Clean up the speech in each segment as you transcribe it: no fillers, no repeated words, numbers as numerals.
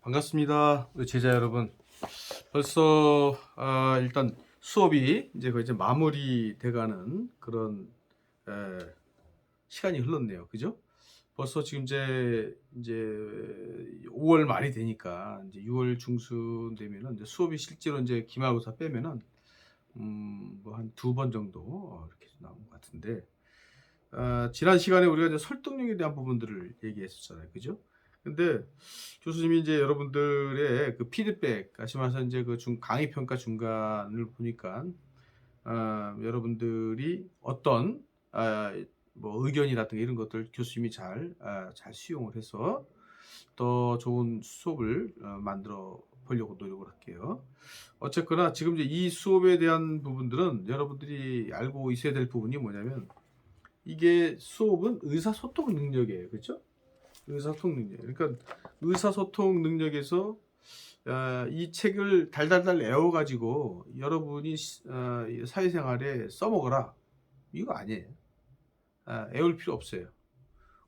반갑습니다. 우리 제자 여러분. 벌써 일단 수업이 이제 마무리돼가는 그런 에, 시간이 흘렀네요. 그죠? 벌써 지금 이제 5월 말이 되니까 이제 6월 중순 되면은 이제 수업이 실제로 이제 기말고사 빼면은 뭐 한 두 번 정도 이렇게 나온 것 같은데, 지난 시간에 우리가 이제 설득력에 대한 부분들을 얘기했었잖아요. 그죠? 근데 교수님이 이제 여러분들의 그 피드백, 다시 말해서 이제 그 강의 평가 중간을 보니까, 여러분들이 어떤, 뭐 의견이라든가 이런 것들 교수님이 잘 수용을 해서 더 좋은 수업을 만들어 보려고 노력을 할게요. 어쨌거나 지금 이제 이 수업에 대한 부분들은 여러분들이 알고 있어야 될 부분이 뭐냐면, 이게 수업은 의사소통 능력이에요. 그렇죠? 의사소통 능력. 그러니까 의사소통 능력에서 이 책을 달달달 외워가지고 여러분이 사회생활에 써먹어라. 이거 아니에요. 외울 필요 없어요.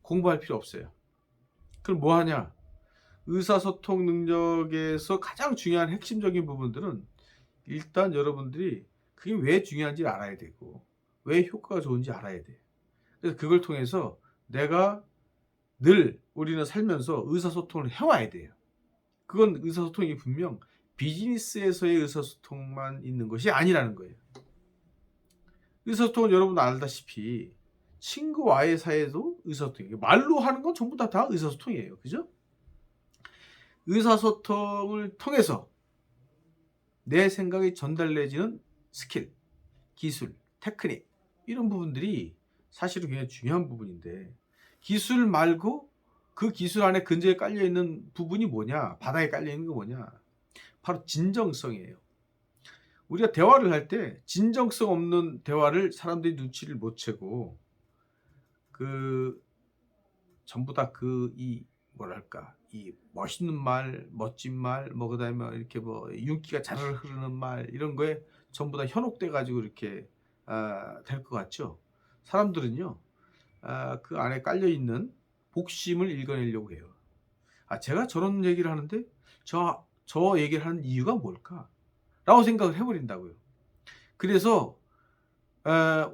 공부할 필요 없어요. 그럼 뭐 하냐? 의사소통 능력에서 가장 중요한 핵심적인 부분들은 일단 여러분들이 그게 왜 중요한지 알아야 되고 왜 효과가 좋은지 알아야 돼요. 그래서 그걸 통해서 내가 늘 우리는 살면서 의사소통을 해와야 돼요. 그건 의사소통이 분명 비즈니스에서의 의사소통만 있는 것이 아니라는 거예요. 의사소통은 여러분 알다시피 친구와의 사이에도 의사소통이에요. 말로 하는 건 전부 다 의사소통이에요. 그죠? 의사소통을 통해서 내 생각이 전달되지는 스킬, 기술, 테크닉 이런 부분들이 사실은 굉장히 중요한 부분인데, 기술 말고 그 기술 안에 근저에 깔려있는 부분이 뭐냐, 바닥에 깔려있는 게 뭐냐, 바로 진정성이에요. 우리가 대화를 할 때 진정성 없는 대화를 사람들이 눈치를 못 채고 그 전부 다 이 뭐랄까 이 멋있는 말, 멋진 말, 뭐 그다음에 이렇게 뭐 윤기가 자르르 흐르는 말 이런 거에 전부 다 현혹돼 가지고 이렇게 될 것 같죠. 사람들은요 그 안에 깔려 있는 복심을 읽어내려고 해요. 제가 저런 얘기를 하는데 저 얘기를 하는 이유가 뭘까? 라고 생각을 해버린다고요. 그래서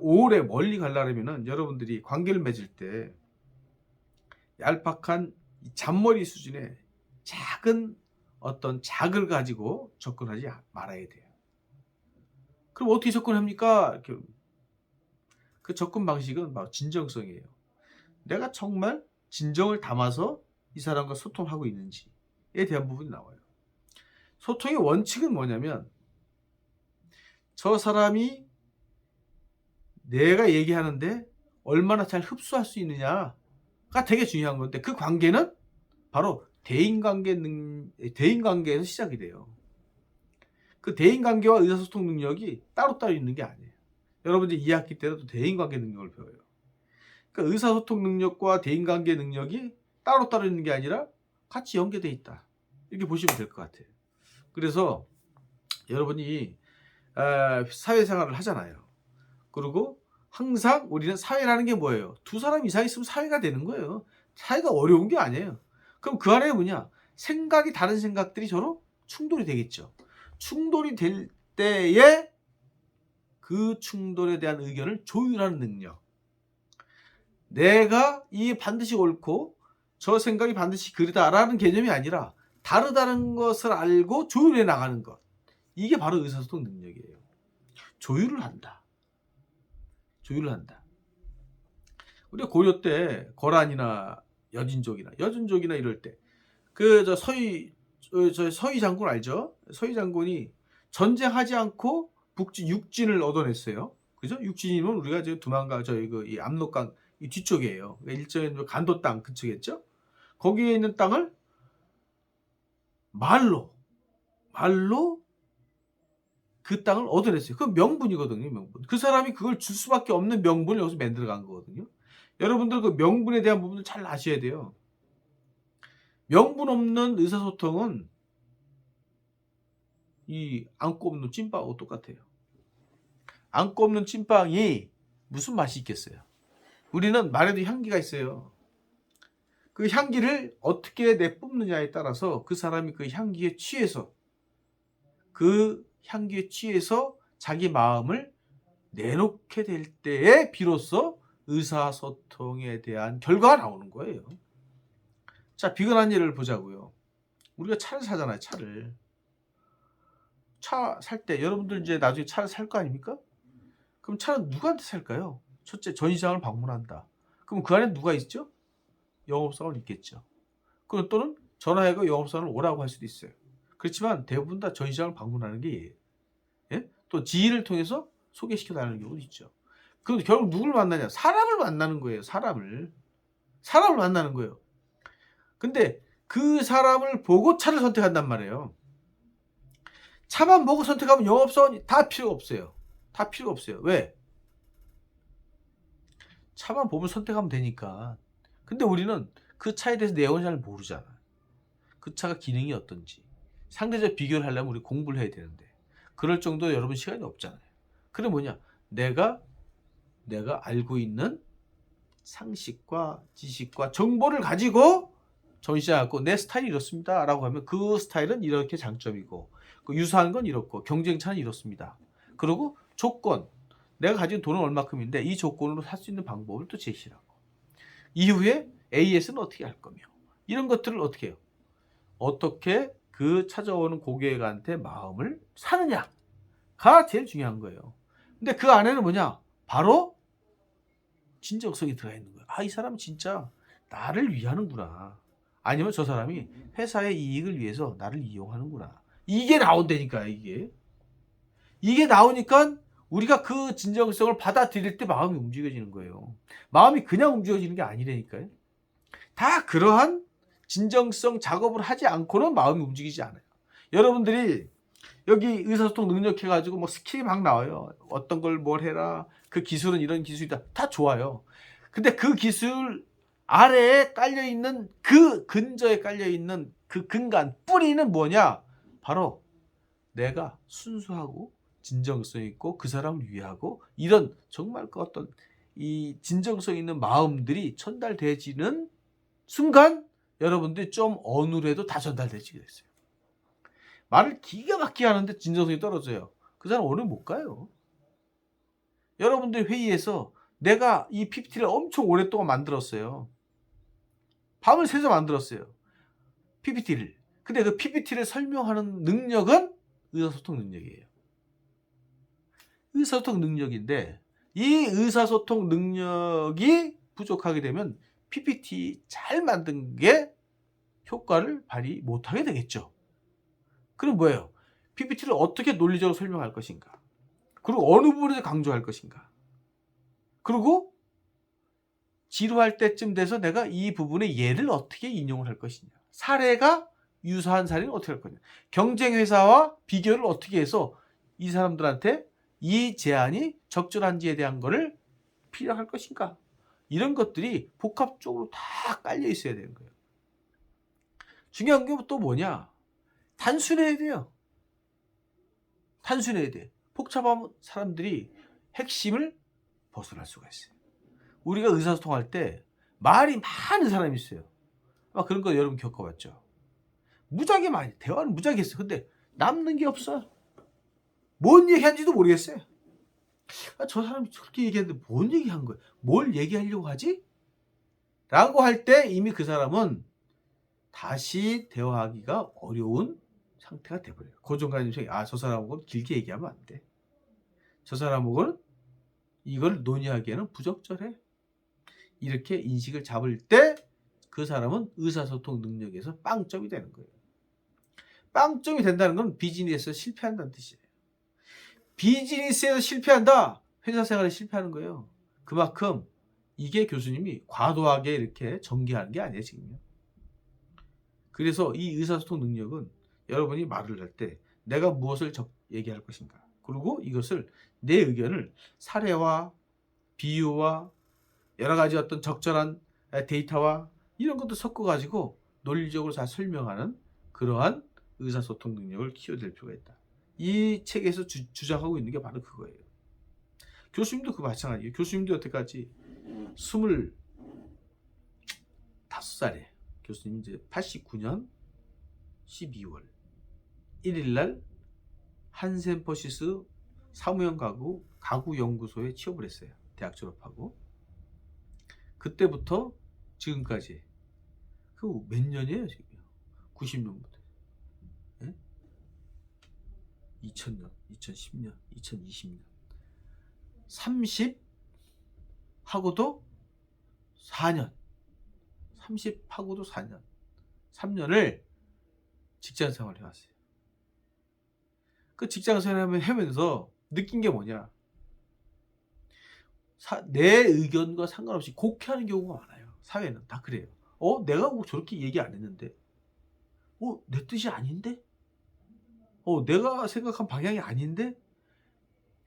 오래 멀리 가려면은 여러분들이 관계를 맺을 때 얄팍한 잔머리 수준의 작은 어떤 작을 가지고 접근하지 말아야 돼요. 그럼 어떻게 접근합니까? 그 접근 방식은 바로 진정성이에요. 내가 정말 진정을 담아서 이 사람과 소통하고 있는지에 대한 부분이 나와요. 소통의 원칙은 뭐냐면, 저 사람이 내가 얘기하는데 얼마나 잘 흡수할 수 있느냐가 되게 중요한 건데, 그 관계는 바로 대인관계에서 시작이 돼요. 그 대인관계와 의사소통 능력이 따로따로 있는 게 아니에요. 여러분들 2학기 때도 대인관계 능력을 배워요. 그러니까 의사소통 능력과 대인관계 능력이 따로따로 있는 게 아니라 같이 연계되어 있다. 이렇게 보시면 될 것 같아요. 그래서 여러분이 사회생활을 하잖아요. 그리고 항상 우리는 사회라는 게 뭐예요? 두 사람 이상 있으면 사회가 되는 거예요. 사회가 어려운 게 아니에요. 그럼 그 안에 뭐냐? 생각이 다른 생각들이 서로 충돌이 되겠죠. 충돌이 될 때에 그 충돌에 대한 의견을 조율하는 능력. 내가 이게 반드시 옳고 저 생각이 반드시 그르다라는 개념이 아니라 다르다는 것을 알고 조율해 나가는 것. 이게 바로 의사소통 능력이에요. 조율을 한다. 조율을 한다. 우리가 고려 때 거란이나 여진족이나 이럴 때 저 서희 장군 알죠? 서희 장군이 전쟁하지 않고 육진을 얻어냈어요. 그죠? 육진이면 우리가 지금 두만강 이 압록강 이 뒤쪽이에요. 그러니까 일종의 간도 땅 근처겠죠? 거기에 있는 땅을 말로 그 땅을 얻어냈어요. 그건 명분이거든요, 명분. 그 사람이 그걸 줄 수밖에 없는 명분을 여기서 만들어 간 거거든요. 여러분들 그 명분에 대한 부분을 잘 아셔야 돼요. 명분 없는 의사소통은 이 안고 없는 찐빵하고 똑같아요. 안고 없는 찐빵이 무슨 맛이 있겠어요? 우리는 말에도 향기가 있어요. 그 향기를 어떻게 내뿜느냐에 따라서 그 사람이 그 향기에 취해서 자기 마음을 내놓게 될 때에 비로소 의사소통에 대한 결과가 나오는 거예요. 자, 비근한 예를 보자고요. 우리가 차를 사잖아요, 차를. 차 살 때 여러분들 이제 나중에 차를 살 거 아닙니까? 그럼 차는 누구한테 살까요? 첫째, 전시장을 방문한다. 그럼 그 안에 누가 있죠? 영업사원 있겠죠. 그럼 또는 전화해서 영업사원을 오라고 할 수도 있어요. 그렇지만 대부분 다 전시장을 방문하는 게 예? 또 지인을 통해서 소개시켜 달라는 경우도 있죠. 그럼 결국 누굴 만나냐? 사람을 만나는 거예요. 사람을 만나는 거예요. 근데 그 사람을 보고 차를 선택한단 말이에요. 차만 보고 선택하면 영업사원이 다 필요가 없어요. 다 필요가 없어요. 왜? 차만 보면 선택하면 되니까. 근데 우리는 그 차에 대해서 내용을 잘 모르잖아. 그 차가 기능이 어떤지. 상대적 비교를 하려면 우리 공부를 해야 되는데. 그럴 정도 여러분 시간이 없잖아요. 그래 뭐냐? 내가 알고 있는 상식과 지식과 정보를 가지고 전시하고 내 스타일이 이렇습니다 라고 하면 그 스타일은 이렇게 장점이고 그 유사한 건 이렇고 경쟁차는 이렇습니다. 그리고 조건, 내가 가진 돈은 얼마큼인데 이 조건으로 살 수 있는 방법을 또 제시하고 이후에 AS는 어떻게 할 거며 이런 것들을 어떻게 해요? 어떻게 그 찾아오는 고객한테 마음을 사느냐가 제일 중요한 거예요. 근데 그 안에는 뭐냐? 바로 진정성이 들어가 있는 거예요. 아, 이 사람은 진짜 나를 위하는구나. 아니면 저 사람이 회사의 이익을 위해서 나를 이용하는구나. 이게 나온다니까요, 이게 나오니까 우리가 그 진정성을 받아들일 때 마음이 움직여지는 거예요. 마음이 그냥 움직여지는 게 아니라니까요. 다 그러한 진정성 작업을 하지 않고는 마음이 움직이지 않아요. 여러분들이 여기 의사소통 능력 해가지고 뭐 스킬이 막 나와요. 어떤 걸 뭘 해라. 그 기술은 이런 기술이다. 다 좋아요. 근데 그 기술 아래에 깔려있는 그 근저에 깔려있는 그 근간 뿌리는 뭐냐? 바로 내가 순수하고 진정성 있고 그 사람을 위하고 이런 정말 그 어떤 이 진정성 있는 마음들이 전달되지는 순간 여러분들이 좀 어느래도 다 전달되지게 됐어요. 말을 기가 막히게 하는데 진정성이 떨어져요. 그 사람 오래 못 가요. 여러분들 회의에서 내가 이 PPT를 엄청 오랫동안 만들었어요. 밤을 새서 만들었어요. PPT를. 근데 그 PPT를 설명하는 능력은 의사소통 능력이에요. 의사소통 능력인데 이 의사소통 능력이 부족하게 되면 PPT 잘 만든 게 효과를 발휘 못하게 되겠죠. 그럼 뭐예요? PPT를 어떻게 논리적으로 설명할 것인가? 그리고 어느 부분에서 강조할 것인가? 그리고 지루할 때쯤 돼서 내가 이 부분의 예를 어떻게 인용을 할 것이냐? 사례가 유사한 사례는 어떻게 할 거냐? 경쟁 회사와 비교를 어떻게 해서 이 사람들한테 이 제안이 적절한지에 대한 거를 필요할 것인가? 이런 것들이 복합적으로 다 깔려 있어야 되는 거예요. 중요한 게 또 뭐냐? 단순해야 돼요. 단순해야 돼. 복잡하면 사람들이 핵심을 벗어날 수가 있어요. 우리가 의사소통할 때 말이 많은 사람이 있어요. 그런 거 여러분 겪어봤죠? 무지하게 많이, 대화는 무지하게 했어요. 근데 남는 게 없어. 뭔 얘기한지도 모르겠어요. 저 사람이 저렇게 얘기했는데 뭔 얘기한 거야? 뭘 얘기하려고 하지? 라고 할 때 이미 그 사람은 다시 대화하기가 어려운 상태가 돼버려요. 고정관념성이 저 사람하고는 길게 얘기하면 안 돼. 저 사람하고는 이걸 논의하기에는 부적절해. 이렇게 인식을 잡을 때 그 사람은 의사소통 능력에서 빵점이 되는 거예요. 빵점이 된다는 건 비즈니스에서 실패한다는 뜻이에요. 비즈니스에서 실패한다. 회사 생활에 실패하는 거예요. 그만큼 이게 교수님이 과도하게 이렇게 전개하는 게 아니에요, 지금요. 그래서 이 의사소통 능력은 여러분이 말을 할 때 내가 무엇을 얘기할 것인가. 그리고 이것을 내 의견을 사례와 비유와 여러 가지 어떤 적절한 데이터와 이런 것도 섞어가지고 논리적으로 잘 설명하는 그러한 의사소통 능력을 키워낼 필요가 있다. 이 책에서 주장하고 있는 게 바로 그거예요. 교수님도 그 마찬가지예요. 교수님도 여태까지 25살 89살에 교수님이 이제 89년 12월 1일 날 한센퍼시스 사무용 가구 연구소에 취업을 했어요. 대학 졸업하고. 그때부터 지금까지 그 몇 년이에요, 지금? 90년부터. 예? 2000년, 2010년, 2020년. 30 하고도 4년. 30 하고도 4년. 3년을 직장 생활을 해왔어요. 그 직장 생활을 하면서 느낀 게 뭐냐? 내 의견과 상관없이 곡해하는 경우가 많아요. 사회는 다 그래요. 내가 뭐 저렇게 얘기 안 했는데, 내 뜻이 아닌데, 내가 생각한 방향이 아닌데.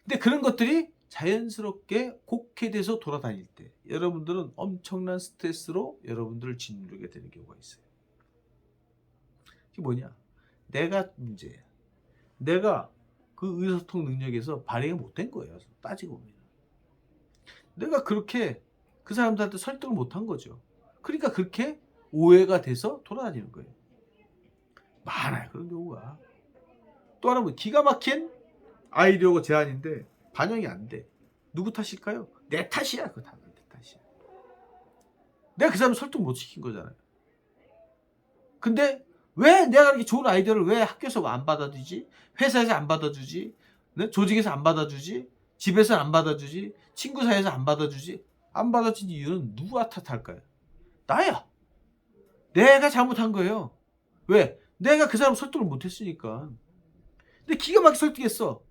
근데 그런 것들이 자연스럽게 곡해돼서 돌아다닐 때 여러분들은 엄청난 스트레스로 여러분들을 짓누르게 되는 경우가 있어요. 그게 뭐냐? 내가 문제야. 내가 그 의사소통 능력에서 발휘가 못된 거예요. 따지고 보면. 내가 그렇게 그 사람들한테 설득을 못한 거죠. 그러니까 그렇게 오해가 돼서 돌아다니는 거예요. 많아요, 그런 경우가. 또 하나 뭐 기가 막힌 아이디어가 제안인데 반영이 안 돼. 누구 탓일까요? 내 탓이야. 그거 다 내 탓이야. 내가 그 사람을 설득 못 시킨 거잖아요. 근데 왜 내가 이렇게 좋은 아이디어를 왜 학교에서 안 받아주지? 회사에서 안 받아주지? 네? 조직에서 안 받아주지? 집에서 안 받아주지? 친구 사이에서 안 받아주지? 안 받아준 이유는 누가 탓할까요? 나야. 내가 잘못한 거예요. 왜? 내가 그 사람 설득을 못했으니까. 근데 기가 막히게 설득했어.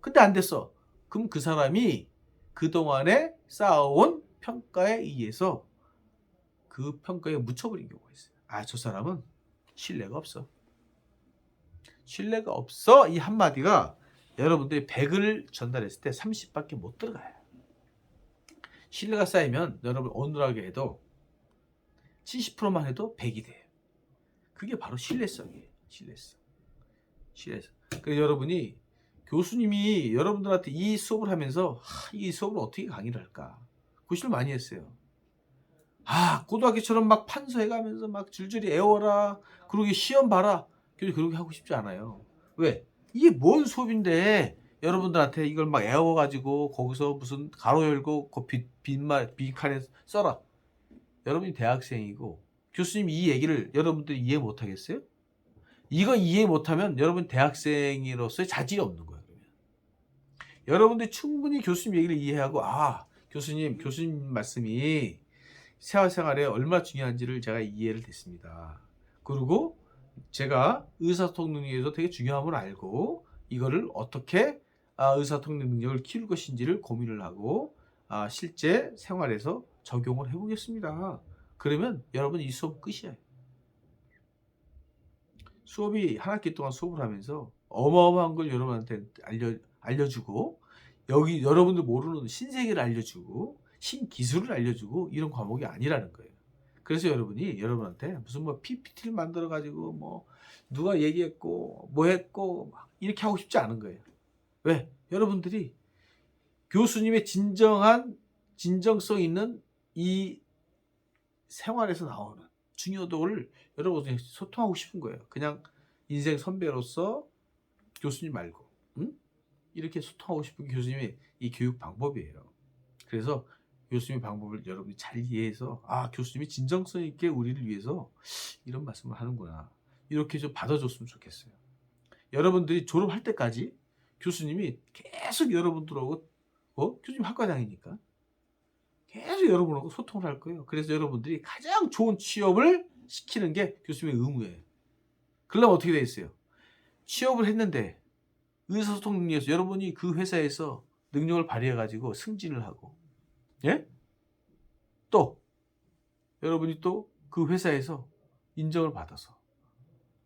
근데 안 됐어. 그럼 그 사람이 그동안에 쌓아온 평가에 의해서 그 평가에 묻혀버린 경우가 있어요. 저 사람은 신뢰가 없어. 신뢰가 없어. 이 한마디가 여러분들이 100을 전달했을 때 30밖에 못 들어가요. 신뢰가 쌓이면 여러분 어눌하게 해도 70%만 해도 100이 돼요. 그게 바로 신뢰성이에요. 신뢰성. 그래서 여러분이 교수님이 여러분들한테 이 수업을 하면서 이 수업을 어떻게 강의를 할까 고심을 많이 했어요. 고등학교처럼 막 판서해가면서 막 줄줄이 애워라. 그러게 시험 봐라. 그렇게 하고 싶지 않아요. 왜? 이게 뭔 수업인데 여러분들한테 이걸 막 애워가지고 거기서 무슨 가로 열고 그 빈칸에 써라. 여러분이 대학생이고 교수님이 이 얘기를 여러분들이 이해 못하겠어요? 이거 이해 못하면 여러분 대학생으로서의 자질이 없는 거예요. 그러면. 여러분들이 충분히 교수님 얘기를 이해하고 교수님 말씀이 생활에 얼마나 중요한지를 제가 이해를 됐습니다. 그리고 제가 의사소통 능력에서 되게 중요한 걸 알고 이거를 어떻게 의사소통 능력을 키울 것인지를 고민을 하고 실제 생활에서 적용을 해보겠습니다. 그러면 여러분 이 수업 끝이에요. 수업이 한 학기 동안 수업을 하면서 어마어마한 걸 여러분한테 알려주고 여기 여러분들 모르는 신세계를 알려주고 신기술을 알려주고 이런 과목이 아니라는 거예요. 그래서 여러분한테 무슨 뭐 PPT를 만들어 가지고 뭐 누가 얘기했고 뭐 했고 이렇게 하고 싶지 않은 거예요. 왜? 여러분들이 교수님의 진정성 있는 이 생활에서 나오는 중요도를 여러분들이 소통하고 싶은 거예요. 그냥 인생 선배로서 교수님 말고 이렇게 소통하고 싶은 교수님의 이 교육 방법이에요. 그래서 교수님의 방법을 여러분이 잘 이해해서 교수님이 진정성 있게 우리를 위해서 이런 말씀을 하는구나. 이렇게 좀 받아줬으면 좋겠어요. 여러분들이 졸업할 때까지 교수님이 계속 여러분들하고 교수님 학과장이니까 계속 여러분하고 소통을 할 거예요. 그래서 여러분들이 가장 좋은 취업을 시키는 게 교수님의 의무예요. 그러려면 어떻게 돼 있어요? 취업을 했는데 의사소통 능력에서 여러분이 그 회사에서 능력을 발휘해가지고 승진을 하고 또 여러분이 또 그 회사에서 인정을 받아서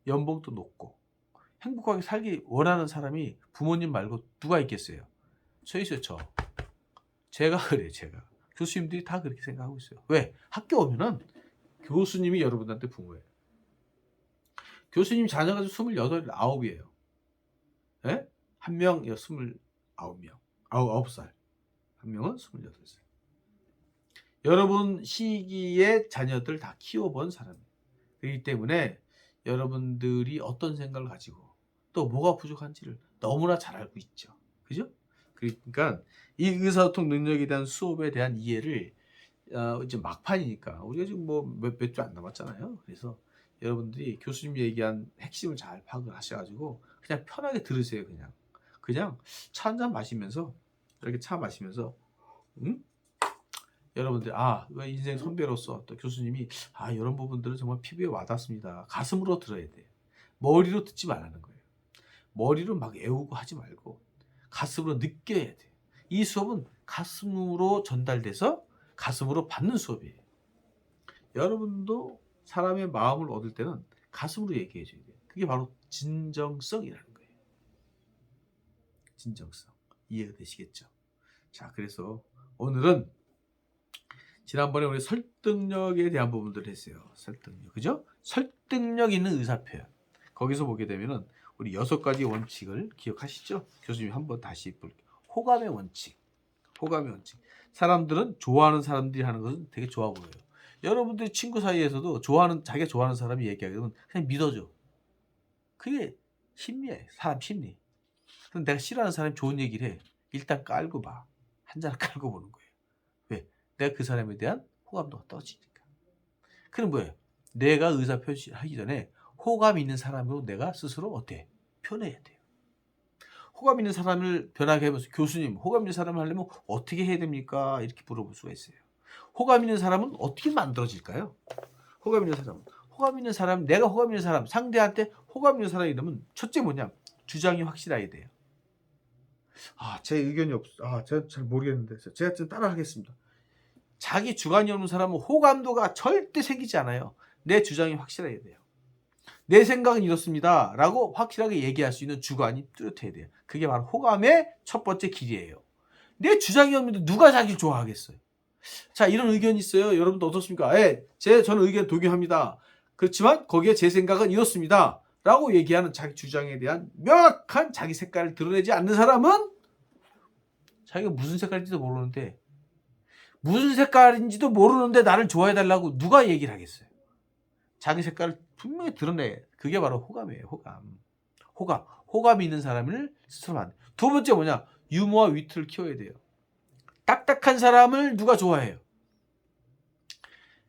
연봉도 높고 행복하게 살기 원하는 사람이 부모님 말고 누가 있겠어요? 저 있어요. 제가 그래요. 제가. 교수님들이 다 그렇게 생각하고 있어요. 왜? 학교 오면은 교수님이 여러분한테 부모예요. 교수님 자녀가 28, 9이에요. 예? 한 명 29명. 9살. 한 명은 28살. 여러분 시기에 자녀들 다 키워본 사람이에요. 그렇기 때문에 여러분들이 어떤 생각을 가지고 또 뭐가 부족한지를 너무나 잘 알고 있죠. 그죠? 그러니까 이 의사소통 능력에 대한 수업에 대한 이해를 이제 막판이니까 우리가 지금 뭐 몇 주 안 남았잖아요. 그래서 여러분들이 교수님이 얘기한 핵심을 잘 파악을 하셔가지고 그냥 편하게 들으세요. 그냥 차 한 잔 마시면서 이렇게 차 마시면서 응? 여러분들 왜 인생 선배로서 또 교수님이 이런 부분들은 정말 피부에 와닿습니다. 가슴으로 들어야 돼요. 머리로 듣지 말라는 거예요. 머리로 막 애우고 하지 말고 가슴으로 느껴야 돼요. 이 수업은 가슴으로 전달돼서 가슴으로 받는 수업이에요. 여러분도 사람의 마음을 얻을 때는 가슴으로 얘기해 줘야 돼요. 그게 바로 진정성이라는 거예요. 진정성. 이해가 되시겠죠? 자, 그래서 오늘은 지난번에 우리 설득력에 대한 부분들을 했어요. 설득력. 그죠? 설득력 있는 의사표현. 거기서 보게 되면은 우리 6가지 원칙을 기억하시죠? 교수님 한번 다시 볼게요. 호감의 원칙. 호감의 원칙. 사람들은 좋아하는 사람들이 하는 것은 되게 좋아 보여요. 여러분들 친구 사이에서도 자기가 좋아하는 사람이 얘기하게 되면 그냥 믿어줘. 그게 심리예요. 사람 심리. 그럼 내가 싫어하는 사람이 좋은 얘기를 해. 일단 깔고 봐. 한 잔 깔고 보는 거예요. 왜? 내가 그 사람에 대한 호감도가 떨어지니까. 그럼 뭐예요? 내가 의사 표시하기 전에 호감 있는 사람으로 내가 스스로 어때? 표현해야 돼요. 호감 있는 사람을 변하게 하면서 교수님, 호감 있는 사람을 하려면 어떻게 해야 됩니까? 이렇게 물어볼 수가 있어요. 호감 있는 사람은 어떻게 만들어질까요? 호감 있는 사람, 내가 호감 있는 사람, 상대한테 호감 있는 사람이 되면 첫째 뭐냐? 주장이 확실해야 돼요. 제 의견이 제가 잘 모르겠는데 제가 좀 따라하겠습니다. 자기 주관이 없는 사람은 호감도가 절대 생기지 않아요. 내 주장이 확실해야 돼요. 내 생각은 이렇습니다. 라고 확실하게 얘기할 수 있는 주관이 뚜렷해야 돼요. 그게 바로 호감의 첫 번째 길이에요. 내 주장이 없는데 누가 자기를 좋아하겠어요? 자, 이런 의견이 있어요. 여러분도 어떻습니까? 저는 의견 동의합니다. 그렇지만 거기에 제 생각은 이렇습니다. 라고 얘기하는 자기 주장에 대한 명확한 자기 색깔을 드러내지 않는 사람은 자기가 무슨 색깔인지도 모르는데 나를 좋아해달라고 누가 얘기를 하겠어요? 자기 색깔을 분명히 드러내. 그게 바로 호감이에요. 호감이 있는 사람을 스스로 만들. 두 번째 뭐냐? 유머와 위트를 키워야 돼요. 딱딱한 사람을 누가 좋아해요?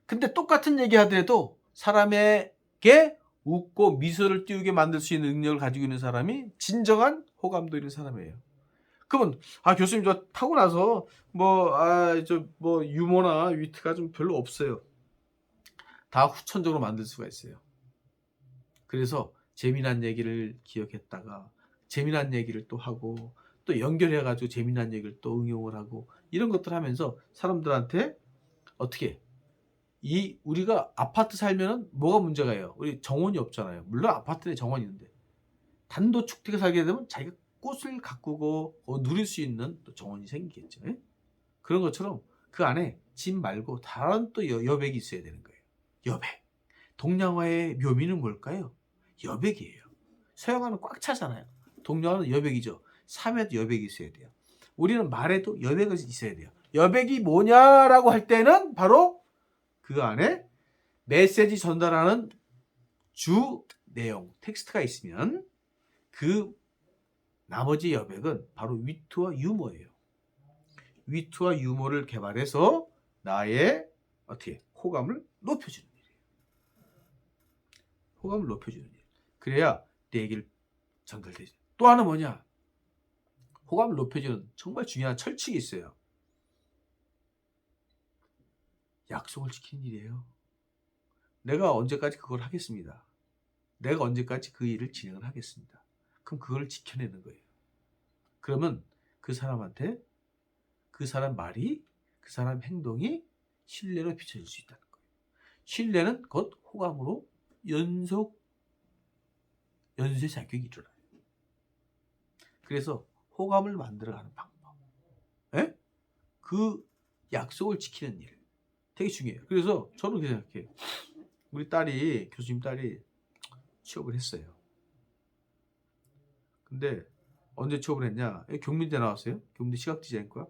근데 똑같은 얘기 하더라도 사람에게 웃고 미소를 띄우게 만들 수 있는 능력을 가지고 있는 사람이 진정한 호감도 있는 사람이에요. 그러면 교수님 저 타고 나서 유머나 위트가 좀 별로 없어요. 다 후천적으로 만들 수가 있어요. 그래서 재미난 얘기를 기억했다가 재미난 얘기를 또 하고 또 연결해가지고 재미난 얘기를 또 응용을 하고 이런 것들 하면서 사람들한테 어떻게 우리가 아파트 살면은 뭐가 문제가요? 우리 정원이 없잖아요. 물론 아파트에 정원이 있는데 단도축되게 살게 되면 자기가 꽃을 가꾸고 누릴 수 있는 또 정원이 생기겠죠. 예? 그런 것처럼 그 안에 집 말고 다른 또 여백이 있어야 되는 거예요. 여백. 동양화의 묘미는 뭘까요? 여백이에요. 서양화는 꽉 차잖아요. 동양화는 여백이죠. 삶에도 여백이 있어야 돼요. 우리는 말에도 여백이 있어야 돼요. 여백이 뭐냐라고 할 때는 바로 그 안에 메시지 전달하는 주 내용, 텍스트가 있으면 그 나머지 여백은 바로 위트와 유머예요. 위트와 유머를 개발해서 나의 호감을 높여주는 일이에요. 호감을 높여주는 일. 그래야 내 얘기를 전달되죠. 또 하나 뭐냐? 호감을 높여주는 정말 중요한 철칙이 있어요. 약속을 지키는 일이에요. 내가 언제까지 그걸 하겠습니다. 내가 언제까지 그 일을 진행을 하겠습니다. 그럼 그걸 지켜내는 거예요. 그러면 그 사람한테 그 사람 말이, 그 사람 행동이 신뢰로 비춰질 수 있다는 거예요. 신뢰는 곧 호감으로 연쇄 작용이 일어나요. 그래서 호감을 만들어가는 방법. 그 약속을 지키는 일. 되게 중요해요. 그래서 저는 그렇게 생각해요. 우리 교수님 딸이 취업을 했어요. 근데 언제 취업을 했냐? 경민대 나왔어요. 경민대 시각디자인과.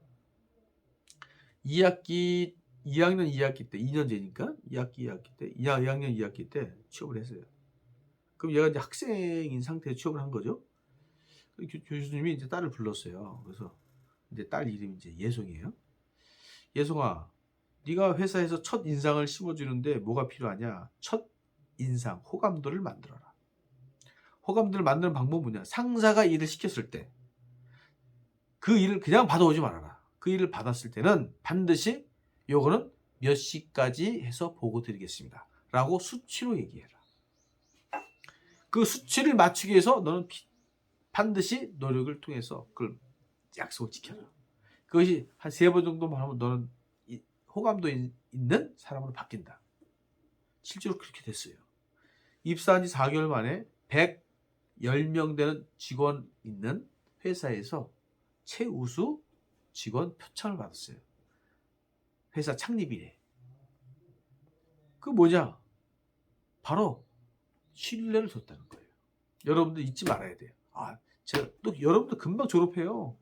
2학기 2학년 2학기 때 2년제니까 2학기 때 2학년 2학기 때 취업을 했어요. 그럼 얘가 이제 학생인 상태에 취업을 한 거죠. 교수님이 이제 딸을 불렀어요. 그래서 이제 딸 이름이 이제 예송이에요. 예송아, 네가 회사에서 첫 인상을 심어주는데 뭐가 필요하냐? 첫 인상, 호감도를 만들어라. 호감도를 만드는 방법은 뭐냐? 상사가 일을 시켰을 때 그 일을 그냥 받아오지 말아라. 그 일을 받았을 때는 반드시 요거는 몇 시까지 해서 보고 드리겠습니다. 라고 수치로 얘기해라. 그 수치를 맞추기 위해서 너는 반드시 노력을 통해서 그걸 약속을 지켜라. 그것이 한 3번 정도만 하면 너는 호감도 있는 사람으로 바뀐다. 실제로 그렇게 됐어요. 입사한 지 4개월 만에 110명 되는 직원 있는 회사에서 최우수 직원 표창을 받았어요. 회사 창립 이래. 그 뭐냐? 바로 신뢰를 줬다는 거예요. 여러분들 잊지 말아야 돼요. 제가 또 여러분들 금방 졸업해요.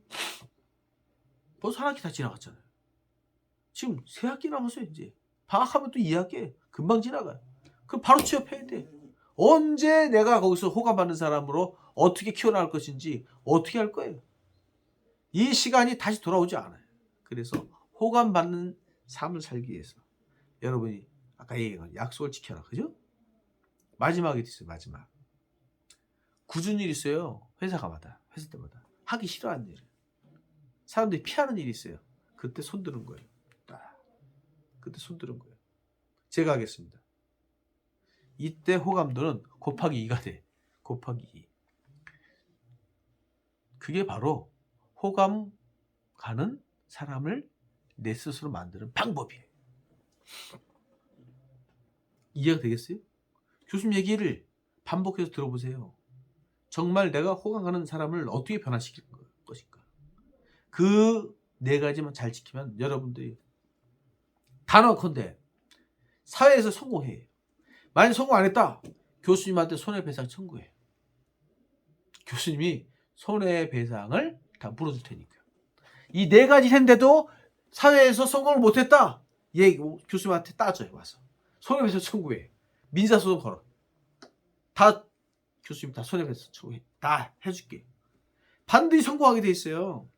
벌써 한 학기 다 지나갔잖아요. 지금 3학기 남았어요. 이제 방학하면 또 2학기 금방 지나가요. 그럼 바로 취업해야 돼. 언제 내가 거기서 호감받는 사람으로 어떻게 키워나갈 것인지 어떻게 할 거예요. 이 시간이 다시 돌아오지 않아요. 그래서 호감받는 삶을 살기 위해서 여러분이 아까 얘기한 약속을 지켜라. 그죠? 마지막에 있어요. 마지막. 굳은 일 있어요. 회사 때마다. 하기 싫어하는 일. 사람들이 피하는 일이 있어요. 그때 손 드는 거예요. 그때 손 드는 거예요. 제가 하겠습니다. 이때 호감도는 곱하기 2가 돼. 곱하기 2. 그게 바로 호감 가는 사람을 내 스스로 만드는 방법이에요. 이해가 되겠어요? 교수님 얘기를 반복해서 들어보세요. 정말 내가 호감 가는 사람을 어떻게 변화시킬 것인가. 그 4가지만 잘 지키면 여러분들이 단언컨대 사회에서 성공해요. 만약 성공 안 했다, 교수님한테 손해배상 청구해. 교수님이 손해배상을 다 물어줄 테니까. 이 4가지 했는데도 사회에서 성공을 못했다, 교수님한테 따져요. 와서 손해배상 청구해. 민사소송 걸어. 다 교수님 다 손해배상 청구해. 다 해줄게. 반드시 성공하게 돼 있어요.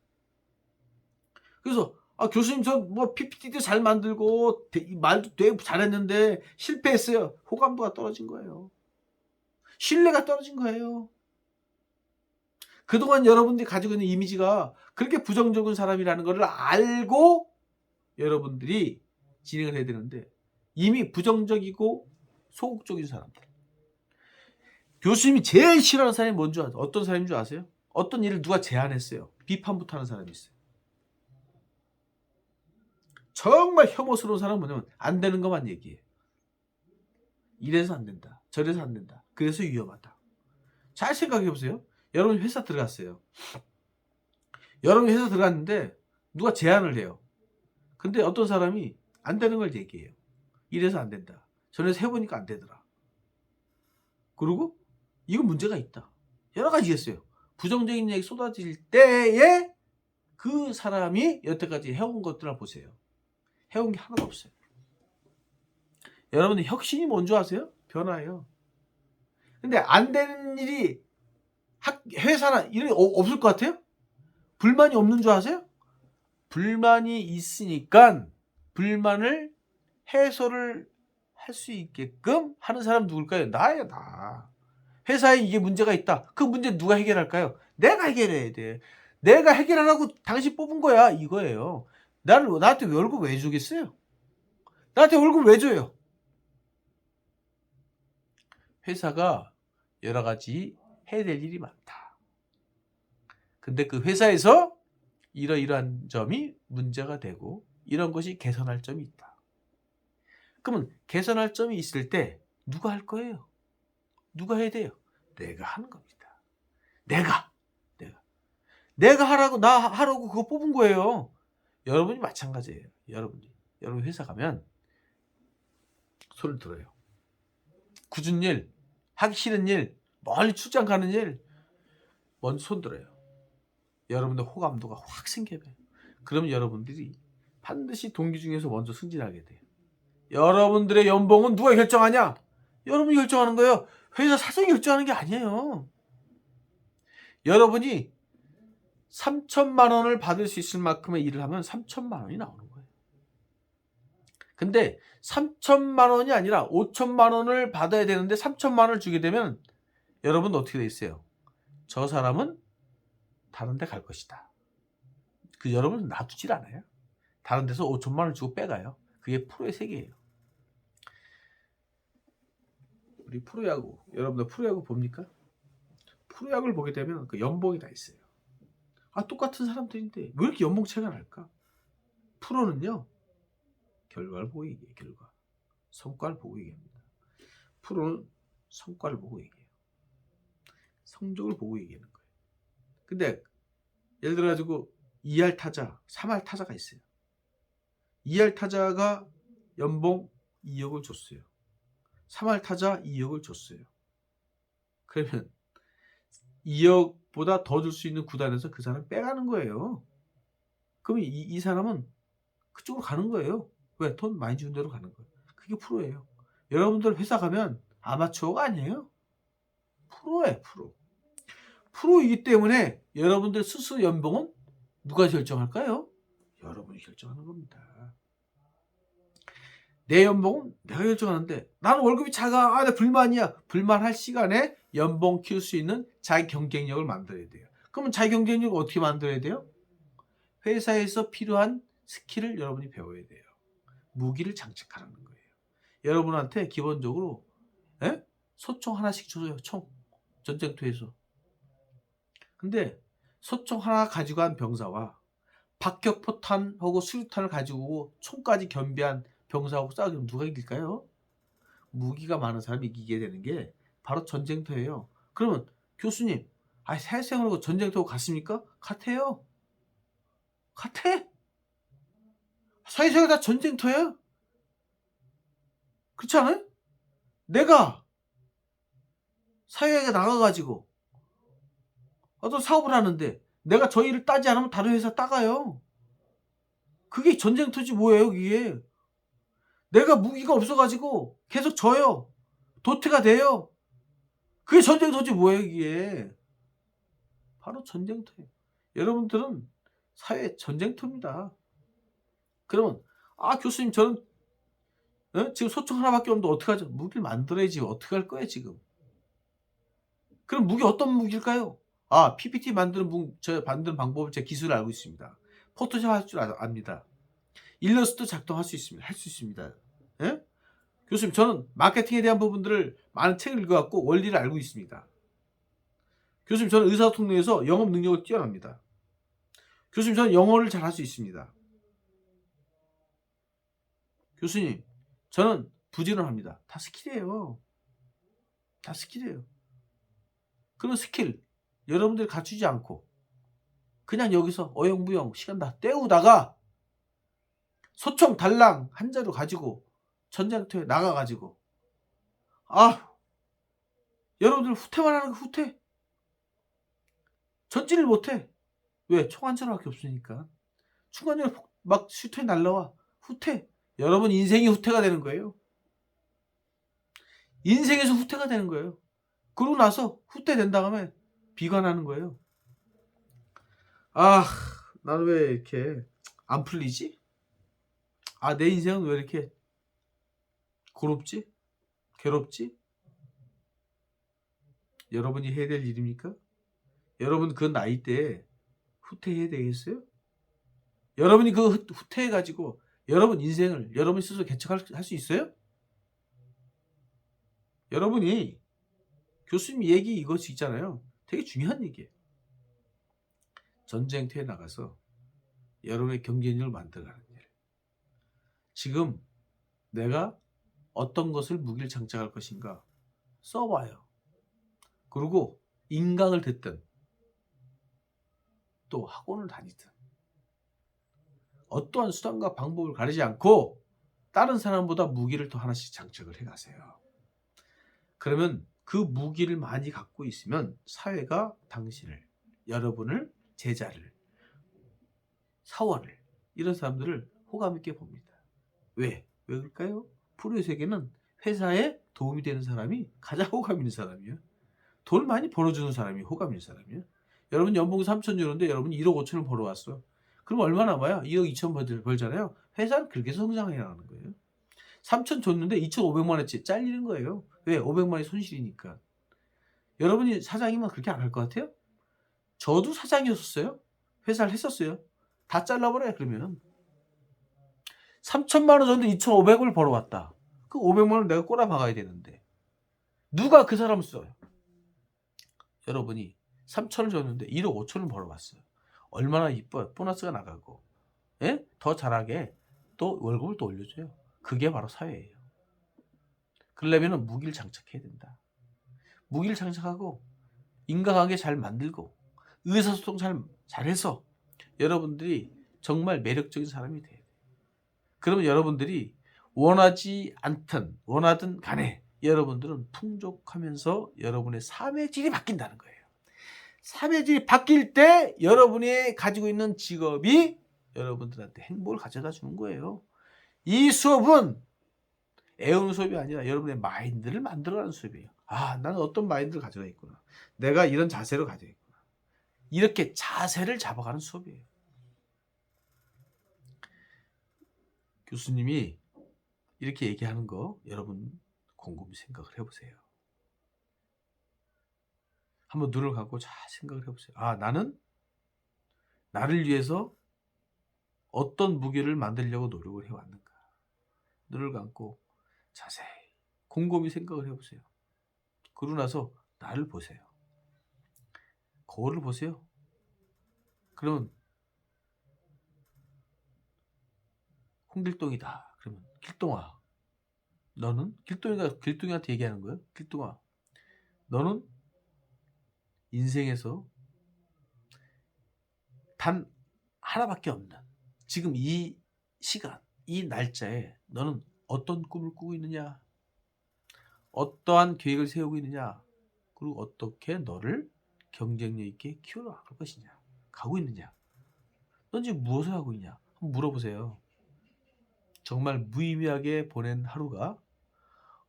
그래서 교수님 저 뭐 PPT도 잘 만들고 말도 되게 잘했는데 실패했어요. 호감도가 떨어진 거예요. 신뢰가 떨어진 거예요. 그동안 여러분들이 가지고 있는 이미지가 그렇게 부정적인 사람이라는 것을 알고 여러분들이 진행을 해야 되는데 이미 부정적이고 소극적인 사람들. 교수님이 제일 싫어하는 사람이 뭔지 아세요? 어떤 사람인 줄 아세요? 어떤 일을 누가 제안했어요. 비판부터 하는 사람이 있어요. 정말 혐오스러운 사람은 뭐냐면 안 되는 것만 얘기해. 이래서 안 된다. 저래서 안 된다. 그래서 위험하다. 잘 생각해 보세요. 여러분 회사 들어갔어요. 여러분 회사 들어갔는데 누가 제안을 해요. 근데 어떤 사람이 안 되는 걸 얘기해요. 이래서 안 된다. 전에서 해보니까 안 되더라. 그리고 이건 문제가 있다. 여러 가지 있어요. 부정적인 얘기 쏟아질 때에 그 사람이 여태까지 해온 것들을 보세요. 해온 게 하나도 없어요. 여러분들 혁신이 뭔지 아세요? 변화예요. 근데 안 되는 일이 회사나 이런 없을 것 같아요? 불만이 없는 줄 아세요? 불만이 있으니까 불만을 해소를 할 수 있게끔 하는 사람 누굴까요? 나예요, 나. 회사에 이게 문제가 있다. 그 문제 누가 해결할까요? 내가 해결해야 돼. 내가 해결하라고 당신 뽑은 거야. 이거예요. 나한테 월급 왜 주겠어요? 나한테 월급 왜 줘요? 회사가 여러 가지 해야 될 일이 많다. 근데 그 회사에서 이러이러한 점이 문제가 되고 이런 것이 개선할 점이 있다. 그러면 개선할 점이 있을 때 누가 할 거예요? 누가 해야 돼요? 내가 하는 겁니다. 내가 하라고, 나 하라고 그거 뽑은 거예요. 여러분이 마찬가지예요. 여러분 회사 가면 손을 들어요. 굳은 일, 하기 싫은 일, 멀리 출장 가는 일 먼저 손 들어요. 여러분들 호감도가 확 생겨요. 그러면 여러분들이 반드시 동기 중에서 먼저 승진하게 돼요. 여러분들의 연봉은 누가 결정하냐? 여러분이 결정하는 거예요. 회사 사장이 결정하는 게 아니에요. 여러분이 3천만 원을 받을 수 있을 만큼의 일을 하면 3천만 원이 나오는 거예요. 근데 3천만 원이 아니라 5천만 원을 받아야 되는데 3천만 원을 주게 되면 여러분 어떻게 돼 있어요? 저 사람은 다른 데 갈 것이다. 그 여러분은 놔두질 않아요. 다른 데서 5천만 원을 주고 빼가요. 그게 프로의 세계예요. 우리 프로야구, 여러분들 프로야구 봅니까? 프로야구를 보게 되면 그 연봉이 다 있어요. 아, 똑같은 사람들인데 왜 이렇게 연봉 차이가 날까? 프로는요, 결과를 보고 얘기해요. 결과. 성과를 보고 얘기합니다. 프로는 성과를 보고 얘기해요. 성적을 보고 얘기하는 거예요. 근데 예를 들어 가지고 2할 타자, 3할 타자가 있어요. 2할 타자가 연봉 2억을 줬어요. 3할 타자 2억을 줬어요. 그러면 2억보다 더 줄 수 있는 구단에서 그 사람 빼가는 거예요. 그럼 이 사람은 그쪽으로 가는 거예요. 왜? 돈 많이 주는 대로 가는 거예요. 그게 프로예요. 여러분들 회사 가면 아마추어가 아니에요. 프로예요, 프로. 프로이기 때문에 여러분들 스스로 연봉은 누가 결정할까요? 여러분이 결정하는 겁니다. 내 연봉은 내가 결정하는데 나는 월급이 작아. 아, 나 불만이야. 불만할 시간에 연봉 키울 수 있는 자기 경쟁력을 만들어야 돼요. 그러면 자기 경쟁력을 어떻게 만들어야 돼요? 회사에서 필요한 스킬을 여러분이 배워야 돼요. 무기를 장착하는 거예요. 여러분한테 기본적으로 소총 하나씩 줘요. 총. 전쟁터에서. 근데 소총 하나 가지고 간 병사와 박격포탄하고 수류탄을 가지고 총까지 겸비한 병사하고 싸우면 누가 이길까요? 무기가 많은 사람이 이기게 되는 게 바로 전쟁터예요. 그러면 교수님, 사회생활하고 전쟁터 갔습니까? 같아요. 같아. 사회생활 다 전쟁터야. 그렇지 않아요? 내가 사회에 나가가지고 어떤 사업을 하는데 내가 저 일을 따지 않으면 다른 회사 따가요. 그게 전쟁터지 뭐예요, 그게. 내가 무기가 없어가지고 계속 져요. 도태가 돼요. 그게 전쟁터지 뭐예요, 이게. 바로 전쟁터예요. 여러분들은 사회 전쟁터입니다. 그러면 교수님 저는 지금 소총 하나밖에 없는데 어떡하죠? 무기를 만들어야지. 어떻게 할 거예요, 지금? 그럼 무기 어떤 무기일까요? PPT 만드는 방법을 제 기술을 알고 있습니다. 포토샵 할 줄 압니다. 일러스트 작동할 수 있습니다. 할 수 있습니다. 예? 교수님, 저는 마케팅에 대한 부분들을 많은 책을 읽어갖고 원리를 알고 있습니다. 교수님, 저는 의사소통에서 영업 능력을 뛰어납니다. 교수님, 저는 영어를 잘 할 수 있습니다. 교수님, 저는 부지런합니다. 다 스킬이에요. 다 스킬이에요. 그런 스킬 여러분들이 갖추지 않고 그냥 여기서 어영부영 시간 다 때우다가 소총 달랑 한 자루 가지고 전쟁터에 나가가지고 여러분들 후퇴만 하는 거. 후퇴. 전진을 못해. 왜? 총 한 자루밖에 없으니까. 중간중간 막 슈트에 날라와. 후퇴. 여러분 인생이 후퇴가 되는 거예요. 인생에서 후퇴가 되는 거예요. 그러고 나서 후퇴된 다음에 비관하는 거예요. 나는 왜 이렇게 안 풀리지? 내 인생은 왜 이렇게 고롭지? 괴롭지? 여러분이 해야 될 일입니까? 여러분 그 나이 때 후퇴해야 되겠어요? 여러분이 그 후퇴해가지고 여러분 인생을 여러분 스스로 개척할 수 있어요? 여러분이 교수님 얘기 이것이 있잖아요. 되게 중요한 얘기예요. 전쟁터에 나가서 여러분의 경쟁력을 만들어가는 일. 지금 내가 어떤 것을 무기를 장착할 것인가 써봐요. 그리고 인강을 듣든 또 학원을 다니든 어떠한 수단과 방법을 가리지 않고 다른 사람보다 무기를 더 하나씩 장착을 해가세요. 그러면 그 무기를 많이 갖고 있으면 사회가 당신을, 여러분을, 제자를, 사원을, 이런 사람들을 호감 있게 봅니다. 왜? 왜 그럴까요? 프로의 세계는 회사에 도움이 되는 사람이 가장 호감 있는 사람이에요. 돈을 많이 벌어주는 사람이 호감 있는 사람이에요. 여러분 연봉 3천 주는데 여러분이 1억 5천을 벌어왔어요. 그럼 얼마 남아요? 2억 2천 벌잖아요. 회사는 그렇게 성장해 나가는 거예요. 3천 줬는데 2,500만 원치 잘리는 거예요. 왜? 500만 원이 손실이니까. 여러분이 사장이면 그렇게 안 할 것 같아요? 저도 사장이었었어요. 회사를 했었어요. 다 잘라버려요. 그러면 3천만 원 줬는데 2,500을 벌어왔다. 그 500만 원 내가 꼬라박아야 되는데 누가 그 사람을 써요? 여러분이 3천을 줬는데 1억 5천을 벌어왔어요. 얼마나 이뻐요. 보너스가 나가고, 예? 더 잘하게 또 월급을 또 올려줘요. 그게 바로 사회예요. 그러려면 무기를 장착해야 된다. 무기를 장착하고 인간관계 잘 만들고 의사소통 잘해서 여러분들이 정말 매력적인 사람이 돼야 돼요. 그러면 여러분들이 원하지 않든 원하든 간에 여러분들은 풍족하면서 여러분의 삶의 질이 바뀐다는 거예요. 삶의 질이 바뀔 때 여러분이 가지고 있는 직업이 여러분들한테 행복을 가져다 주는 거예요. 이 수업은 애우는 수업이 아니라 여러분의 마인드를 만들어가는 수업이에요. 아, 나는 어떤 마인드를 가져가 있구나. 내가 이런 자세로 가져가 있구나. 이렇게 자세를 잡아가는 수업이에요. 교수님이 이렇게 얘기하는 거 여러분 곰곰이 생각을 해보세요. 한번 눈을 감고 잘 생각을 해보세요. 아, 나는 나를 위해서 어떤 무기를 만들려고 노력을 해왔는가. 눈을 감고 자세히 곰곰이 생각을 해보세요. 그러고 나서 나를 보세요. 거울을 보세요. 그러면 홍길동이다. 그러면 길동아, 너는 길동이한테 얘기하는 거예요. 길동아, 너는 인생에서 단 하나밖에 없는 지금 이 시간, 이 날짜에 너는 어떤 꿈을 꾸고 있느냐? 어떠한 계획을 세우고 있느냐? 그리고 어떻게 너를 경쟁력 있게 키워나갈 것이냐? 가고 있느냐? 넌 지금 무엇을 하고 있냐? 한번 물어보세요. 정말 무의미하게 보낸 하루가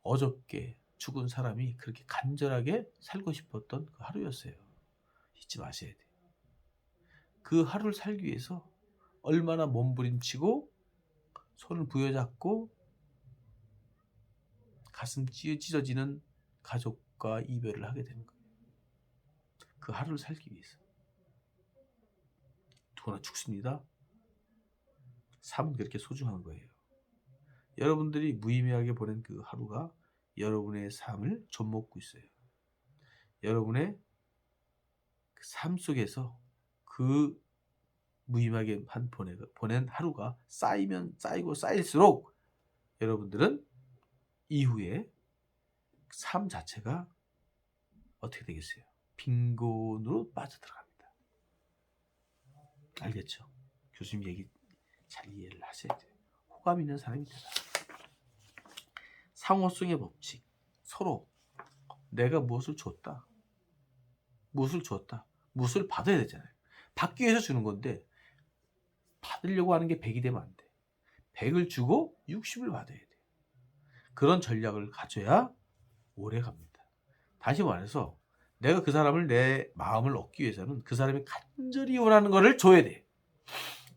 어저께 죽은 사람이 그렇게 간절하게 살고 싶었던 그 하루였어요. 잊지 마셔야 돼요. 그 하루를 살기 위해서 얼마나 몸부림치고 손을 부여잡고 가슴 찢어지는 가족과 이별을 하게 되는 거예요. 그 하루를 살기 위해서. 누구나 죽습니다. 삶은 그렇게 소중한 거예요. 여러분들이 무의미하게 보낸 그 하루가 여러분의 삶을 좀먹고 있어요. 여러분의 삶 속에서 그 무의미하게 보낸 하루가 쌓이고 쌓일수록 여러분들은 이후에 삶 자체가 어떻게 되겠어요? 빈곤으로 빠져들어갑니다. 알겠죠? 교수님 얘기 잘 이해를 하셔야 돼요. 호감 있는 사람이 되라. 상호성의 법칙. 서로 내가 무엇을 줬다. 무엇을 받아야 되잖아요. 받기 위해서 주는 건데 받으려고 하는 게 100이 되면 안 돼. 100을 주고 60을 받아야 돼. 그런 전략을 가져야 오래 갑니다. 다시 말해서 내가 그 사람을 내 마음을 얻기 위해서는 그 사람이 간절히 원하는 거를 줘야 돼.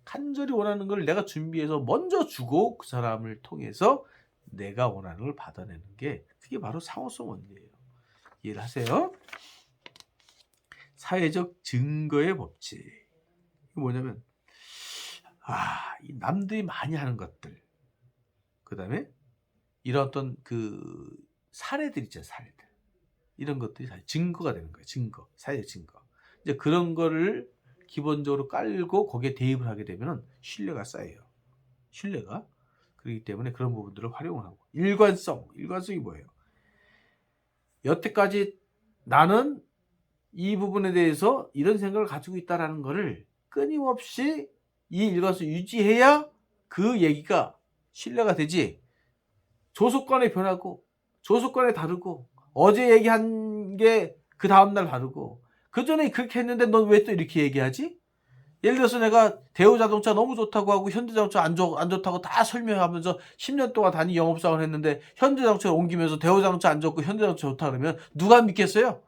간절히 원하는 걸 내가 준비해서 먼저 주고 그 사람을 통해서 내가 원하는 걸 받아내는 게 그게 바로 상호성 원리예요. 이해를 하세요? 사회적 증거의 법칙. 이게 뭐냐면 이 남들이 많이 하는 것들, 그 다음에 이런 어떤 그 사례들 있잖아요. 사례들. 이런 것들이 사실 증거가 되는 거예요. 증거, 사회적 증거. 이제 그런 거를 기본적으로 깔고 거기에 대입을 하게 되면 신뢰가 쌓여요. 신뢰가. 그렇기 때문에 그런 부분들을 활용을 하고. 일관성이 뭐예요? 여태까지 나는 이 부분에 대해서 이런 생각을 가지고 있다라는 것을 끊임없이 이 일관성 유지해야 그 얘기가 신뢰가 되지. 조속간에 변하고 조속간에 다르고 어제 얘기한 게 그 다음날 다르고 그 전에 그렇게 했는데 넌 왜 또 이렇게 얘기하지? 예를 들어서 내가 대우자동차 너무 좋다고 하고 현대자동차 안 좋다고 다 설명하면서 10년 동안 단위 영업사원을 했는데 현대자동차를 옮기면서 대우자동차 안 좋고 현대자동차 좋다 그러면 누가 믿겠어요?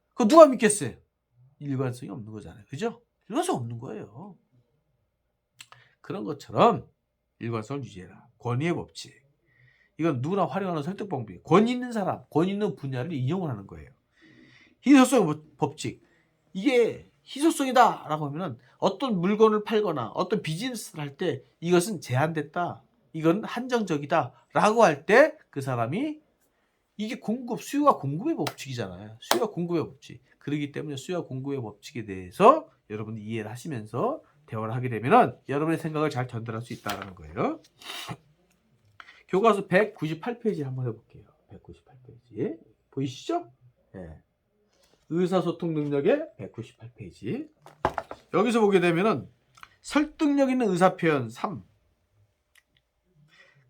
그거 누가 믿겠어요? 일관성이 없는 거잖아요. 그죠? 일관성 없는 거예요. 그런 것처럼 일관성을 유지해라. 권위의 법칙. 이건 누구나 활용하는 설득 방법이에요. 권위 있는 사람, 권위 있는 분야를 인용을 하는 거예요. 희소성 법칙. 이게 희소성이다라고 하면은 어떤 물건을 팔거나 어떤 비즈니스를 할 때 이것은 제한됐다. 이건 한정적이다라고 할 때 그 사람이 이게 수요와 공급의 법칙이잖아요. 수요와 공급의 법칙. 그렇기 때문에 수요와 공급의 법칙에 대해서 여러분이 이해를 하시면서 대화를 하게 되면은 여러분의 생각을 잘 전달할 수 있다는 거예요. 교과서 198페이지 한번 해볼게요. 198페이지 보이시죠? 네. 의사소통 능력의 198페이지. 여기서 보게 되면은 설득력 있는 의사표현 3.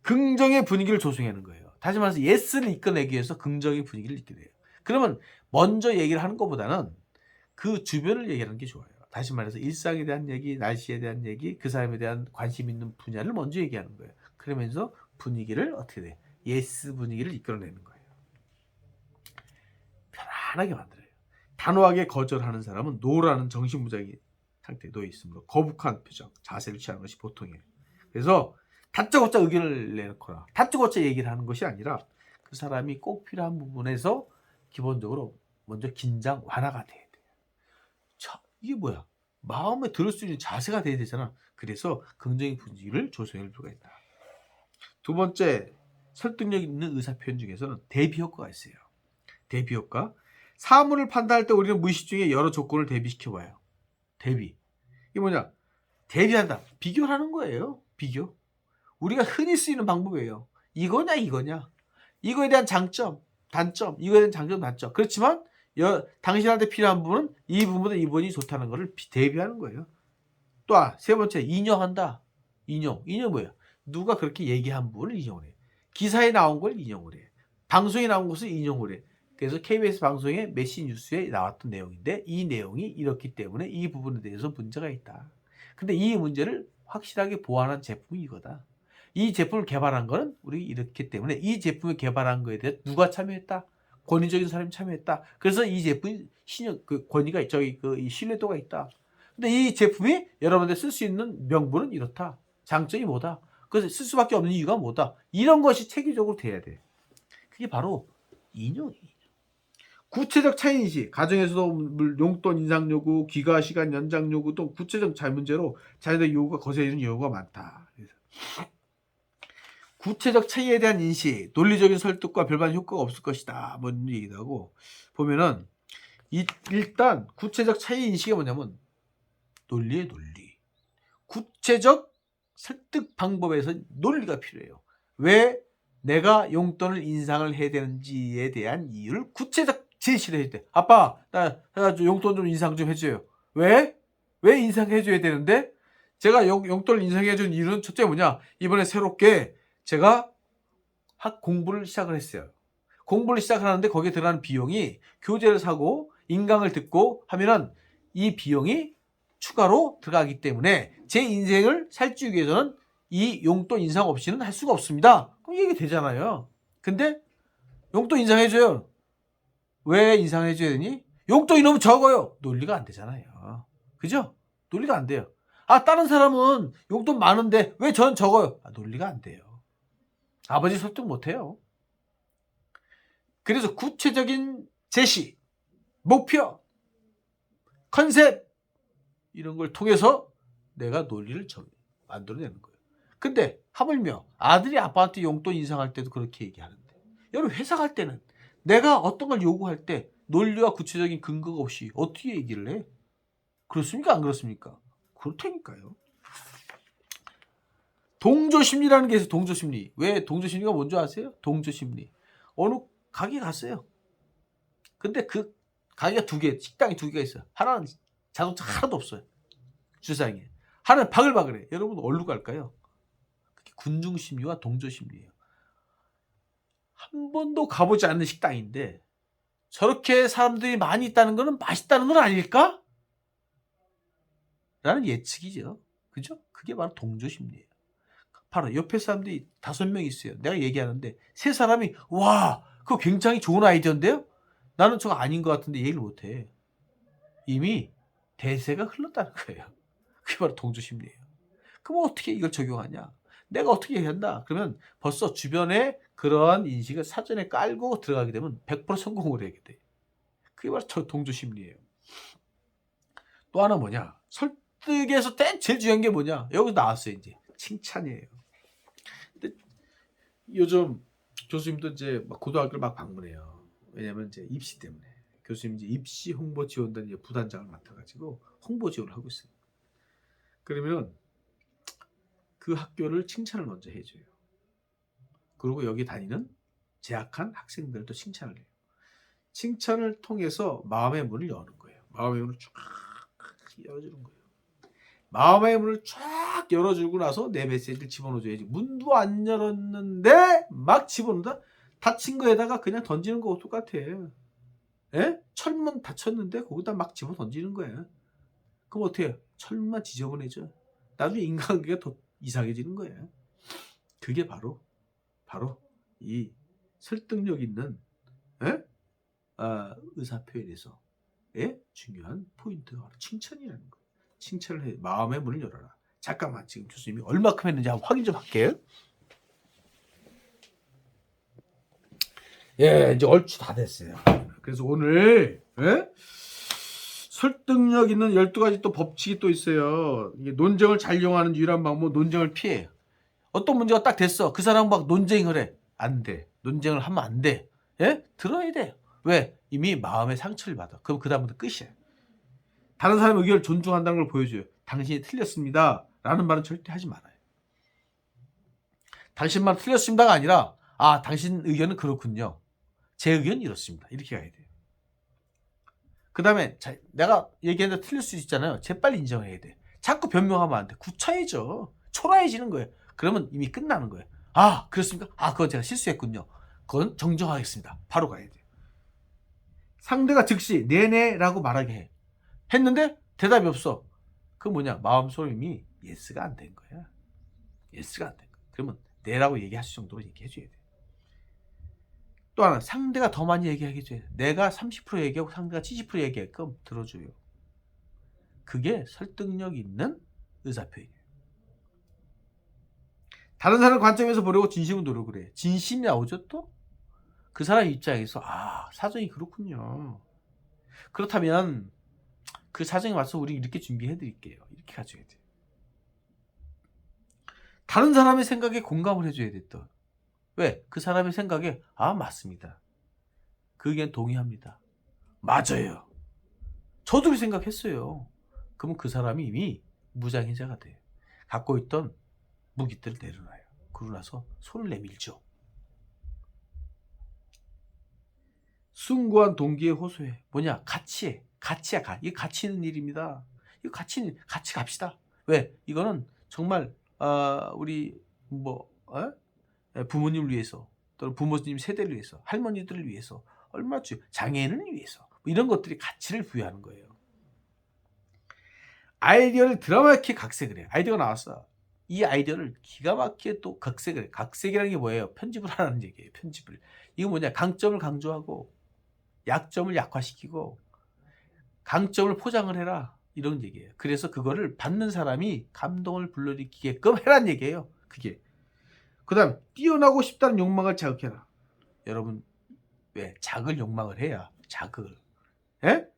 긍정의 분위기를 조성하는 거예요. 다시 말해서 예스를 이끌어내기 위해서 긍정의 분위기를 이끌어야 돼요. 그러면 먼저 얘기를 하는 것보다는 그 주변을 얘기하는 게 좋아요. 다시 말해서 일상에 대한 얘기, 날씨에 대한 얘기, 그 사람에 대한 관심 있는 분야를 먼저 얘기하는 거예요. 그러면서 분위기를 어떻게 돼? 예스 분위기를 이끌어내는 거예요. 편안하게 만들어요. 단호하게 거절하는 사람은 노라는 정신무장의 상태에 놓여 있으므로 거북한 표정, 자세를 취하는 것이 보통이에요. 그래서 다짜고짜 의견을 내놓거나 다짜고짜 얘기를 하는 것이 아니라 그 사람이 꼭 필요한 부분에서 기본적으로 먼저 긴장 완화가 돼야 돼요. 이게 뭐야? 마음에 들을 수 있는 자세가 돼야 되잖아. 그래서 긍정의 분위기를 조성할 필요가 있다. 두 번째, 설득력 있는 의사표현 중에서는 대비 효과가 있어요. 대비 효과. 사물을 판단할 때 우리는 무의식 중에 여러 조건을 대비시켜봐요. 대비. 이게 뭐냐? 대비한다. 비교를 하는 거예요. 비교. 우리가 흔히 쓰이는 방법이에요. 이거냐 이거냐. 이거에 대한 장점, 단점, 이거에 대한 장점, 단점. 그렇지만 당신한테 필요한 부분은 이 부분보다 이 부분이 좋다는 것을 대비하는 거예요. 또 세 번째, 인용한다. 인용. 인용 뭐예요? 누가 그렇게 얘기한 부분을 인용을 해. 기사에 나온 걸 인용을 해. 방송에 나온 것을 인용을 해. 그래서 KBS 방송의 메시 뉴스에 나왔던 내용인데 이 내용이 이렇기 때문에 이 부분에 대해서 문제가 있다. 근데 이 문제를 확실하게 보완한 제품이 이거다. 이 제품을 개발한 거는 우리 이렇기 때문에 이 제품을 개발한 거에 대해 누가 참여했다? 권위적인 사람이 참여했다. 그래서 이 제품이 권위가 이 신뢰도가 있다. 근데 이 제품이 여러분들 쓸 수 있는 명분은 이렇다. 장점이 뭐다? 그래서 쓸 수밖에 없는 이유가 뭐다? 이런 것이 체계적으로 돼야 돼. 그게 바로 인용이에요. 구체적 차이인식, 가정에서도 용돈 인상 요구, 귀가 시간 연장 요구 또 구체적 잘 문제로 자녀들 요구가 거세지는 요구가 많다. 그래서 구체적 차이에 대한 인식, 논리적인 설득과 별반 효과가 없을 것이다. 뭐 이런 얘기도 하고 보면은 일단 구체적 차이 인식이 뭐냐면 논리의 논리. 구체적 설득 방법에서 논리가 필요해요. 왜 내가 용돈을 인상을 해야 되는지에 대한 이유를 구체적 제시를 해야 돼. 아빠, 나 용돈 좀 인상 좀 해줘요. 왜? 왜 인상해줘야 되는데? 제가 용돈을 인상해준 이유는 첫째 뭐냐? 이번에 새롭게 제가 공부를 시작을 했어요. 공부를 시작하는데 거기에 들어가는 비용이 교재를 사고 인강을 듣고 하면은 이 비용이 추가로 들어가기 때문에 제 인생을 살기 위해서는 이 용돈 인상 없이는 할 수가 없습니다. 그럼 이게 되잖아요. 근데 용돈 인상해줘요. 왜 인상해줘야 되니? 용돈이 너무 적어요. 논리가 안 되잖아요. 그죠? 논리가 안 돼요. 다른 사람은 용돈 많은데 왜 전 적어요? 논리가 안 돼요. 아버지 설득 못해요. 그래서 구체적인 제시, 목표, 컨셉 이런 걸 통해서 내가 논리를 만들어내는 거예요. 근데 하물며 아들이 아빠한테 용돈 인상할 때도 그렇게 얘기하는데 여러분 회사 갈 때는 내가 어떤 걸 요구할 때 논리와 구체적인 근거가 없이 어떻게 얘기를 해? 그렇습니까? 안 그렇습니까? 그렇다니까요. 동조심리라는 게 있어요. 동조심리. 왜 동조심리가 뭔지 아세요? 동조심리. 어느 가게 갔어요. 근데 그 가게가 식당이 두 개가 있어요. 하나는 자동차 하나도 없어요. 주상에. 하나는 바글바글해. 여러분 어디로 갈까요? 그게 군중심리와 동조심리예요. 한 번도 가보지 않는 식당인데 저렇게 사람들이 많이 있다는 것은 맛있다는 건 아닐까? 라는 예측이죠. 그죠? 그게 바로 동조심리예요. 바로 옆에 사람들이 5명 있어요. 내가 얘기하는데 3사람이 와 그거 굉장히 좋은 아이디어인데요? 나는 저거 아닌 것 같은데 얘기를 못해. 이미 대세가 흘렀다는 거예요. 그게 바로 동조심리예요. 그럼 어떻게 이걸 적용하냐? 내가 어떻게 해야 한다? 그러면 벌써 주변에 그러한 인식을 사전에 깔고 들어가게 되면 100% 성공을 하게 돼. 그게 바로 동조심리예요. 또 하나 뭐냐? 설득에서 제일 중요한 게 뭐냐? 여기 나왔어요. 이제 칭찬이에요. 근데 요즘 교수님도 이제 막 고등학교를 막 방문해요. 왜냐면 이제 입시 때문에 교수님 이제 입시 홍보 지원단 이제 부단장을 맡아가지고 홍보 지원을 하고 있어요. 그러면 그 학교를 칭찬을 먼저 해줘요. 그리고 여기 다니는 재학한 학생들도 칭찬을 해요. 칭찬을 통해서 마음의 문을 여는 거예요. 마음의 문을 쫙 열어주는 거예요. 마음의 문을 쫙 열어주고 나서 내 메시지를 집어넣어줘야지. 문도 안 열었는데 막 집어넣는다? 닫힌 거에다가 그냥 던지는 거하고 똑같아. 예? 철문 닫혔는데 거기다 막 집어 던지는 거야. 그럼 어떻게 해요? 철문만 지저분해져. 나중에 인간관계가 더 이상해지는 거예요. 그게 바로 이 설득력 있는 의사 표현에서 중요한 포인트가 바로 칭찬이라는 거예요. 칭찬을 해. 마음의 문을 열어라. 잠깐만 지금 교수님이 얼마큼 했는지 한번 확인 좀 할게요. 예, 이제 얼추 다 됐어요. 그래서 오늘 설득력 있는 12가지 또 법칙이 또 있어요. 이게 논쟁을 잘 이용하는 유일한 방법은 논쟁을 피해요. 어떤 문제가 딱 됐어. 그 사람 막 논쟁을 해. 안 돼. 논쟁을 하면 안 돼. 예? 들어야 돼. 왜? 이미 마음의 상처를 받아. 그럼 그 다음부터 끝이야. 다른 사람의 의견을 존중한다는 걸 보여줘요. 당신이 틀렸습니다. 라는 말은 절대 하지 말아요. 당신 말 틀렸습니다가 아니라 당신 의견은 그렇군요. 제 의견은 이렇습니다. 이렇게 가야 돼요. 그 다음에 내가 얘기했는데 틀릴 수 있잖아요. 재빨리 인정을 해야 돼. 자꾸 변명하면 안 돼. 구차해져. 초라해지는 거예요. 그러면 이미 끝나는 거예요. 그렇습니까? 그건 제가 실수했군요. 그건 정정하겠습니다. 바로 가야 돼요. 상대가 즉시 네네라고 말하게 해. 했는데 대답이 없어. 그 뭐냐? 마음속에 이미 예스가 안 된 거야. 예스가 안 된 거야. 그러면 네라고 얘기하실 정도로 얘기해줘야 돼. 또 하나 상대가 더 많이 얘기하게 해줘야 돼. 내가 30% 얘기하고 상대가 70% 얘기할끔 들어줘요. 그게 설득력 있는 의사표현이에요. 다른 사람 관점에서 보려고 진심으로 노력을 해. 진심이 나오죠 또? 그 사람 입장에서 사정이 그렇군요. 그렇다면 그 사정에 맞춰 우리 이렇게 준비해 드릴게요. 이렇게 가져야 돼요. 다른 사람의 생각에 공감을 해줘야 돼 또. 왜? 그 사람의 생각에 맞습니다. 그 의견 동의합니다. 맞아요. 저도 그렇게 생각했어요. 그러면 그 사람이 이미 무장해제가 돼요. 갖고 있던 무기들을 내려놔요. 그러고 나서 손을 내밀죠. 숭고한 동기에 호소해. 뭐냐? 같이 해. 같이야. 이게 같이 있는 일입니다. 이거 같이 갑시다. 왜? 이거는 정말 우리 부모님을 위해서 또는 부모님 세대를 위해서 할머니들을 위해서 얼마나 장애인을 위해서 이런 것들이 가치를 부여하는 거예요. 아이디어를 드라마틱하게 각색을 해요. 아이디어가 나왔어. 이 아이디어를 기가 막히게 또 각색을 해요. 각색이라는 게 뭐예요? 편집을 하라는 얘기예요. 편집을. 이거 뭐냐? 강점을 강조하고 약점을 약화시키고 강점을 포장을 해라. 이런 얘기예요. 그래서 그거를 받는 사람이 감동을 불러일으키게끔 해라는 얘기예요. 그게. 그 다음 뛰어나고 싶다는 욕망을 자극해라. 여러분 왜? 자극을 욕망을 해야 자극을.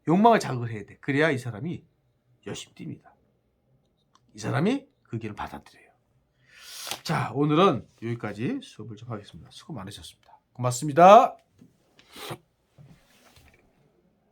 욕망을 자극을 해야 돼. 그래야 이 사람이 열심히 뜁니다. 이 사람이 그 길을 받아들여요. 자, 오늘은 여기까지 수업을 좀 하겠습니다. 수고 많으셨습니다. 고맙습니다.